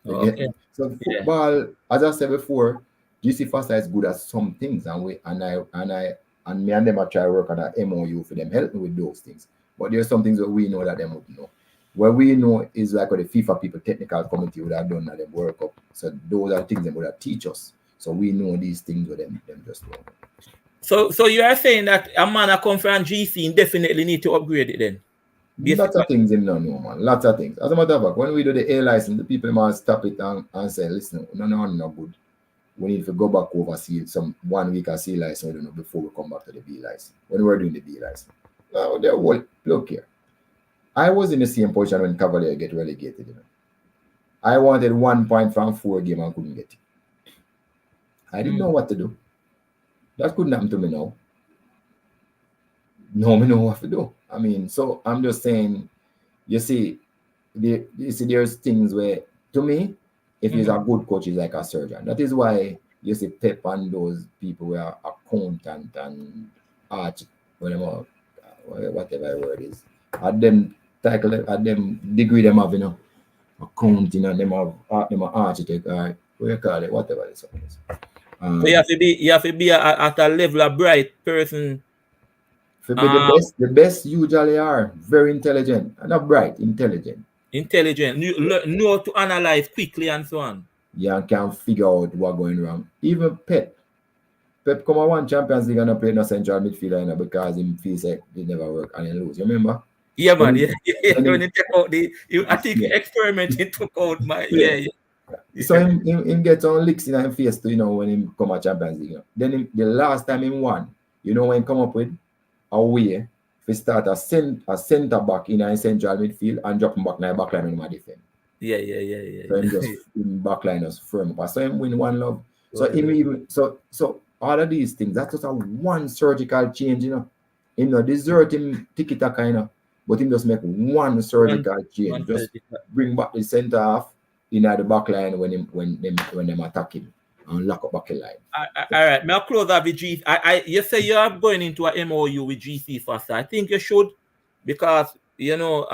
Okay. So football, as I said before, GC Faster is good at some things, and me and them are try to work on an MOU for them, help me with those things. But there's some things that we know that them wouldn't know. What we know is like what the FIFA people, technical committee would have done at them World Cup. So those are things they would have teach us. So we know these things with them just don't know. So you are saying that a man that come from GC definitely need to upgrade it then? Lots of things him don't know, man. Lots of things. As a matter of fact, when we do the A license, the people must stop it and say, listen, no good. We need to go back over some 1 week of C license, we don't know, before we come back to the B license. When we were doing the B license. Look here. I was in the same position when Cavalier get relegated. You know. I wanted 1 point from 4 games and couldn't get it. I didn't know what to do. That couldn't happen to me now. No, me know what to do. I mean, so I'm just saying, you see, there's things where, to me, if he's a good coach, he's like a surgeon. That is why you see Pep and those people who are accountant and arch, whatever word is. At them title, at them degree them have, you know, accounting and them have architect or what you call it, whatever it is. So you have to be at a level of bright person. To be the best usually are very intelligent, not bright, intelligent. Intelligent, know to analyze quickly and so on. Yeah, and can figure out what's going wrong. Even Pep come on one Champions League and not play no central midfielder because he feels like it never work and he lose. You remember? Yeah, man. When he take out I think experimenting took out my So him get on licks in his face to, you know, when he come at Champions League. You know. Then the last time he won, you know when he come up with a way to start a centre back in a central midfield and drop him back in the back line when he defend. Yeah. So him just in back line just firm up. So him win 1-0. So him even so all of these things, that's just a one surgical change, you know. Him not desert him tiki-taka, you know, but him just make one surgical change. Just bring back the centre half in the back line when them attack him and lock up back the line. All right, may I close up with GC? You say you are going into a MOU with GC first. I think you should, because you know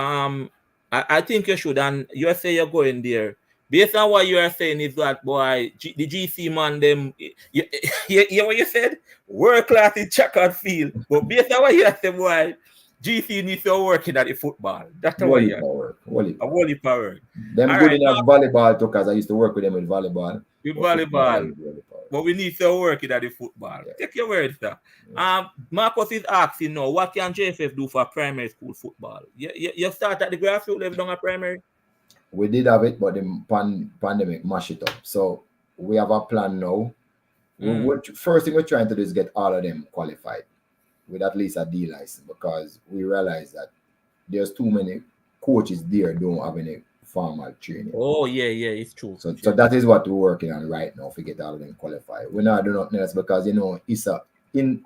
I think you should, and you say you're going there. Based on what you are saying is that, boy, the GC man, them, you what you said? World class in checkered field. But based on what you said, boy, GC needs to work in at the football. That's what you are. Wally power. Them good enough volleyball too, because I used to work with them with volleyball. But we need to work in at the football. Yeah. Take your word, sir. Yeah. Marcus is asking now, what can JFF do for primary school football? You start at the grassroots level down at primary? We did have it, but the pandemic mashed it up. So we have a plan now. First thing we're trying to do is get all of them qualified with at least a D license, because we realize that there's too many coaches there don't have any formal training. Oh, yeah, it's true. So that is what we're working on right now to get all of them qualified. We're not doing nothing else because, you know, it's in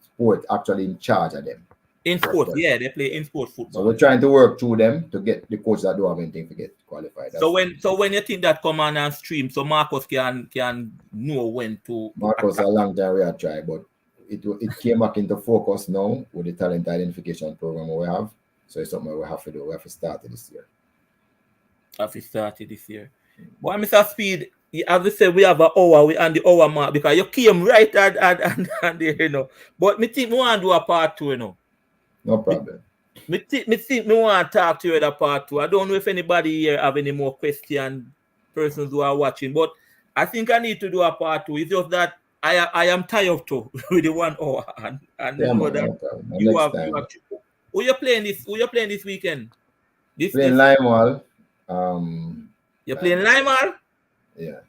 sport actually in charge of them. In sport, yeah, they play in sport football. So we're trying to work through them to get the coaches that don't have anything to get qualified. So when you think that come on and stream, so Marcus can know when to. Marcus a long time we have tried, but it came back into focus now with the talent identification program we have. So it's something we have to do. We have to start it this year. But Mr. Speid, as we said, we have an hour and the hour mark because you came right and there, you know. But me think we want to do a part 2, you know. No problem. Me think me want to talk to you about part 2. I don't know if anybody here have any more questions, persons who are watching, but I think I need to do a part 2. It's just that I am tired too with the 1 hour and know that you have. Who you playing this weekend? Playing Limewall. You're playing Limewall? Yeah.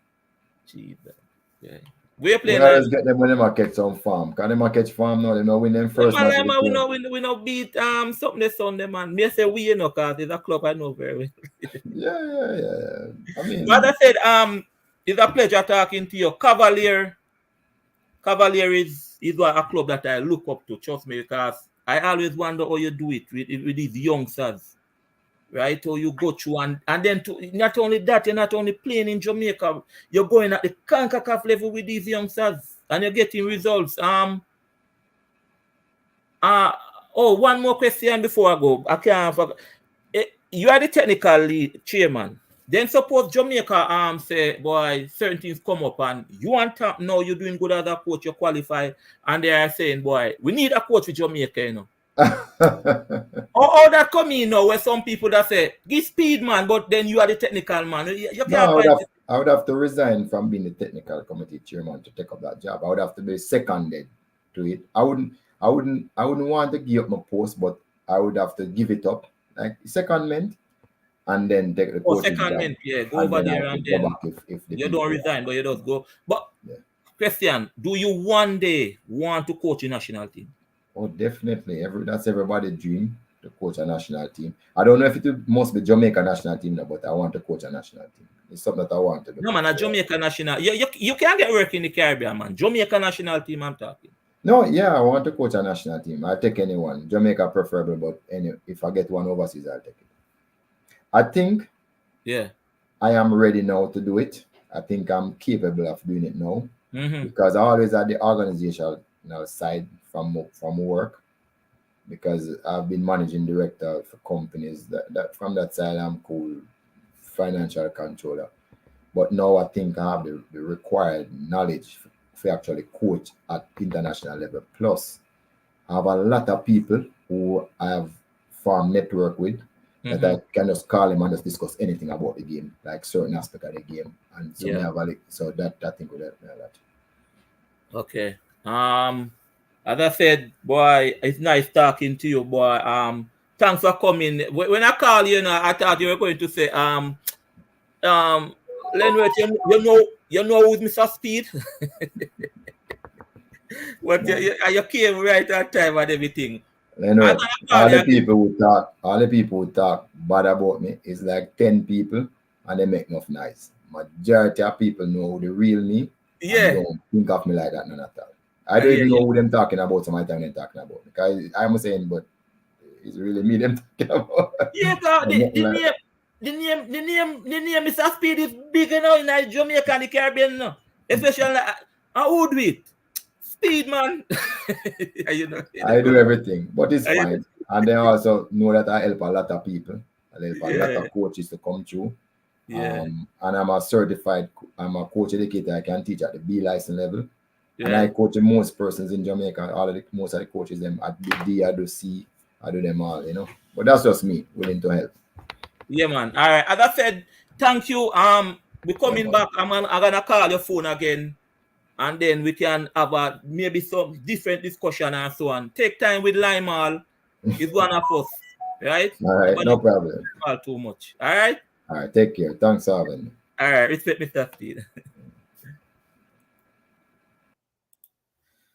Jesus. Yeah. We're playing. We always get them when they catch some farm. Can they catch farm now? They know win them first. We know beat something this Sunday, man. Me say we, you know, cause it's a club I know very well. Yeah. I mean, but I said it's a pleasure talking to you. Cavalier is a club that I look up to, trust me, because I always wonder how you do it with these youngsters. Right, or you go through and then not only that, you're not only playing in Jamaica, you're going at the CONCACAF level with these youngsters and you're getting results. One more question before I go. I can't forget. You are the technical lead chairman. Then suppose Jamaica say, boy, certain things come up and you want to know you're doing good as a coach, you qualify, and they are saying, boy, we need a coach with Jamaica, you know. Or that come in now where some people that say give Speid, man, but then you are the technical man. You can't I would have to resign from being the technical committee chairman to take up that job. I would have to be seconded to it. I wouldn't want to give up my post, but I would have to give it up, like secondment, and then take the coaching job, secondment, yeah, go and over then I there could and go then back if the you don't people. resign, but you just go. But Yeah. Christian, do you one day want to coach a national team? Oh, definitely. That's everybody's dream to coach a national team. I don't know if it must be Jamaica national team now, but I want to coach a national team. It's something that I want to do. No man, a Jamaica national. You can't get work in the Caribbean, man. Jamaica national team, I'm talking. No, yeah, I want to coach a national team. I'll take anyone. Jamaica preferable, but if I get one overseas, I'll take it. I think Yeah. I am ready now to do it. I think I'm capable of doing it now Mm-hmm. because I always had the organizational side from work, because I've been managing director for companies that from that side I'm cool, financial controller. But now I think I have the required knowledge to actually coach at international level. Plus, I have a lot of people who I have formed network with that I can just call them and just discuss anything about the game, like certain aspect of the game. And so Yeah. so that thing would help me a lot. Okay. As I said, boy, it's nice talking to you, boy. Thanks for coming. When I call you, I thought you were going to say, Leonard, you know who's Mr. Speed? What you came right on time and everything. You I'm know, gonna call you again. all the people who talk bad about me is like 10 people, and they make enough noise. Majority of people know the real me and Yeah. don't think of me like that none at all. I don't even know who them talking about, so my time they're talking about. Because I'm saying, but it's really me them talking about. Yeah, God, And nothing like that. the name Mr. Speed is big enough in Jamaica and the Caribbean now. Especially I would do it. Speed, man. you know, I do everything, but it's you fine. And then also know that I help a lot of people. I help a lot yeah, of coaches to come through. yeah, And I'm a coach educator. I can teach at the B license level. And I yeah. coach most persons in Jamaica. Most of the coaches them at the D, I do C, I do them all, But that's just me willing to help. Yeah, man. All right. As I said, thank you. We're Yeah, coming man. back. I'm gonna call your phone again, and then we can have maybe some different discussion and so on. Take time with Limal. He's one of us, right? All right, Nobody no problem. call too much. All right. All right, take care. Thanks for having me. All right. Respect Mr. Speed.